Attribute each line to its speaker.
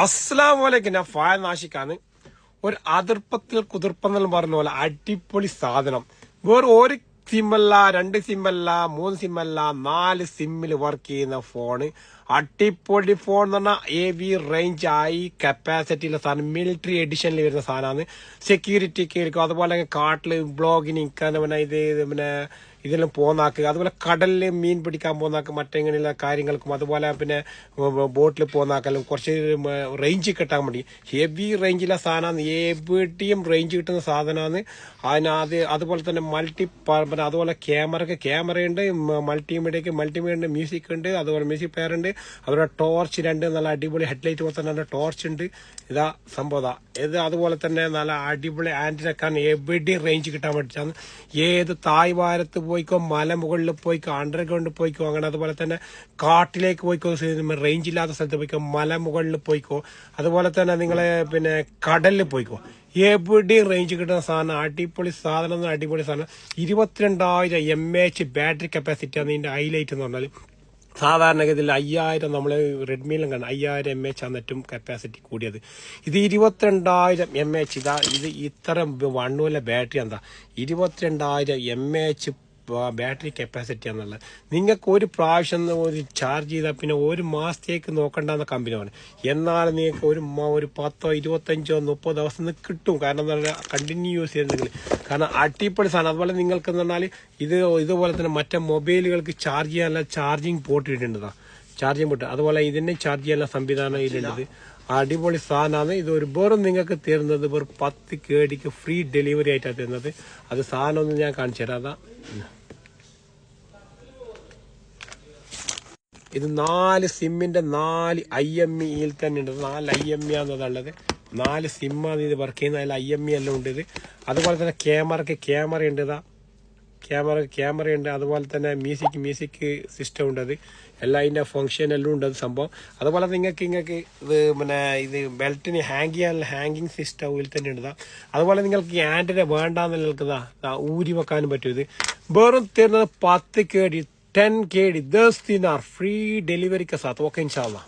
Speaker 1: അസ്സലാമലൈക്കും. ഞാൻ ഫായ നാഷിക്കാണ്. ഒരു അതിർപ്പത്തിൽ കുതിർപ്പെന്നെല്ലാം പറഞ്ഞ പോലെ അടിപൊളി സാധനം. വേറെ ഒരു സിമ്മല്ല, 2 സിമ്മല്ല, 3 സിമ്മല്ല, 4 സിമ്മിൽ വർക്ക് ചെയ്യുന്ന ഫോണ്. അടിപൊളി ഫോൺ എന്ന് പറഞ്ഞാൽ AV റേഞ്ച് ആയി കപ്പാസിറ്റിയിലെ സാധനം. മിലിറ്ററി എഡിഷനിൽ വരുന്ന സാധനമാണ്. സെക്യൂരിറ്റിക്ക് ഇരിക്കും. അതുപോലെ കാട്ടില് ബ്ലോഗിന് നിൽക്കാൻ ഇത് പിന്നെ ഇതെല്ലാം പോന്നാക്ക്. അതുപോലെ കടലിൽ മീൻ പിടിക്കാൻ പോന്നാക്ക്, മറ്റെങ്ങനെയുള്ള കാര്യങ്ങൾക്കും അതുപോലെ പിന്നെ ബോട്ടിൽ പോന്നാക്കലും കുറച്ച് റേഞ്ച് കിട്ടാൻ വേണ്ടി ഹെവി റേഞ്ചിലെ സാധനമാണ്. എവിടെയും റേഞ്ച് കിട്ടുന്ന സാധനമാണ്. അതുപോലെ തന്നെ അതുപോലെ ക്യാമറയുണ്ട്, മൾട്ടിമീഡിയക്ക് ഉണ്ട്, മ്യൂസിക് ഉണ്ട്, അതുപോലെ മ്യൂസിക് പ്ലെയർ ഉണ്ട്, അതുപോലെ ടോർച്ച് 2 നല്ല അടിപൊളി ഹെഡ്ലൈറ്റ് പോലെ തന്നെ ടോർച്ച് ഉണ്ട്. ഇതാ സംഭവം ഇത്. അതുപോലെ തന്നെ നല്ല അടിപൊളി ആന്റിനക്കാൻ എവിടെയും റേഞ്ച് കിട്ടാൻ വേണ്ടിയിട്ടാണ്. ഏത് തായ്വാരത്ത് പോയിക്കോ, മലമുകളിൽ പോയിക്കോ, അണ്ടർഗ്രൗണ്ടിൽ പോയിക്കോ, അങ്ങനെ അതുപോലെ തന്നെ കാട്ടിലേക്ക് പോയിക്കോ, റേഞ്ച് ഇല്ലാത്ത സ്ഥലത്ത് പോയിക്കോ, മലമുകളിൽ പോയിക്കോ, അതുപോലെ തന്നെ നിങ്ങളെ പിന്നെ കടലിൽ പോയിക്കോ, എവിടെയും റേഞ്ച് കിട്ടുന്ന സാധനം. അടിപൊളി സാധനം, അടിപൊളി സാധനം. 22,000 mAh ബാറ്ററി കപ്പാസിറ്റിയാണ് ഇതിന്റെ ഹൈലൈറ്റ് എന്ന് പറഞ്ഞാൽ. സാധാരണഗതിയിൽ 5000 നമ്മൾ റെഡ്മിയിലും കാണും, 5000 mAh ആണ് ഏറ്റവും കപ്പാസിറ്റി കൂടിയത്. ഇത് 22,000 mAh. ഇത് ഇത്ര വണ്ണുള്ള ബാറ്ററി എന്താ 22,000 mAh ബാറ്ററി കപ്പാസിറ്റി ആണെന്നുള്ളത്. നിങ്ങൾക്ക് ഒരു പ്രാവശ്യം ഒരു ചാർജ് ചെയ്താൽ പിന്നെ ഒരു മാസത്തേക്ക് നോക്കണ്ടെന്ന കമ്പനിയാണ്. എന്നാൽ നിങ്ങൾക്ക് ഒരു 10, 25, 30 ദിവസം കിട്ടും. കാരണം എന്താ പറയുക, കണ്ടിന്യൂ യൂസ് ചെയ്യുന്നെങ്കിൽ. കാരണം അടിപൊളി സാധനം. അതുപോലെ നിങ്ങൾക്ക് എന്ന് പറഞ്ഞാൽ ഇതുപോലെ തന്നെ മറ്റേ മൊബൈലുകൾക്ക് ചാർജ് ചെയ്യാനുള്ള ചാർജിങ് പോർട്ട് ഇട്ടിട്ടുണ്ടതാ, ചാർജിങ് പോർട്ട്. അതുപോലെ ഇതിനെ ചാർജ് ചെയ്യാനുള്ള സംവിധാനം ഇതിലുള്ളത്. അടിപൊളി സാധനമാണ്. ഇത് ഒരു വെറും നിങ്ങൾക്ക് തരുന്നത് വെറും 10 KD ഫ്രീ ഡെലിവറി ആയിട്ടാണ് തരുന്നത്. അത് സാധനമൊന്നും ഞാൻ കാണിച്ചു തരാം. അതാ ഇത് 4 സിമ്മിന്റെ 4 IMEയിൽ തന്നെ ഉണ്ട്. 4 IME ആണെന്നുള്ളത്. 4 സിമ്മാണ് ഇത് വർക്ക് ചെയ്യുന്നത്. അതിൽ IME എല്ലാം ഉണ്ട്. ഇത് അതുപോലെ തന്നെ ക്യാമറയുണ്ട്. ഇതാ ക്യാമറയുണ്ട്. അതുപോലെ തന്നെ മ്യൂസിക് സിസ്റ്റം ഉണ്ട്. അത് എല്ലാം അതിന്റെ ഫംഗ്ഷൻ എല്ലാം ഉണ്ട്. അത് സംഭവം. അതുപോലെ നിങ്ങൾക്ക് ഇത് പിന്നെ ഇത് ബെൽറ്റിന് ഹാങ് ചെയ്യാനുള്ള ഹാങ്ങിങ് സിസ്റ്റം ഇതിൽ തന്നെ ഉണ്ട്. അതുപോലെ നിങ്ങൾക്ക് ഈ ആൻറ്റിനെ വേണ്ടാന്ന് നിൽക്കുന്നതാ ഊരി വെക്കാനും പറ്റും. ഇത് വെറും തരുന്നത് 10 KD 10 KD 10 दिनार फ्री डिलीवरी के साथ। ओके इंशाल्लाह।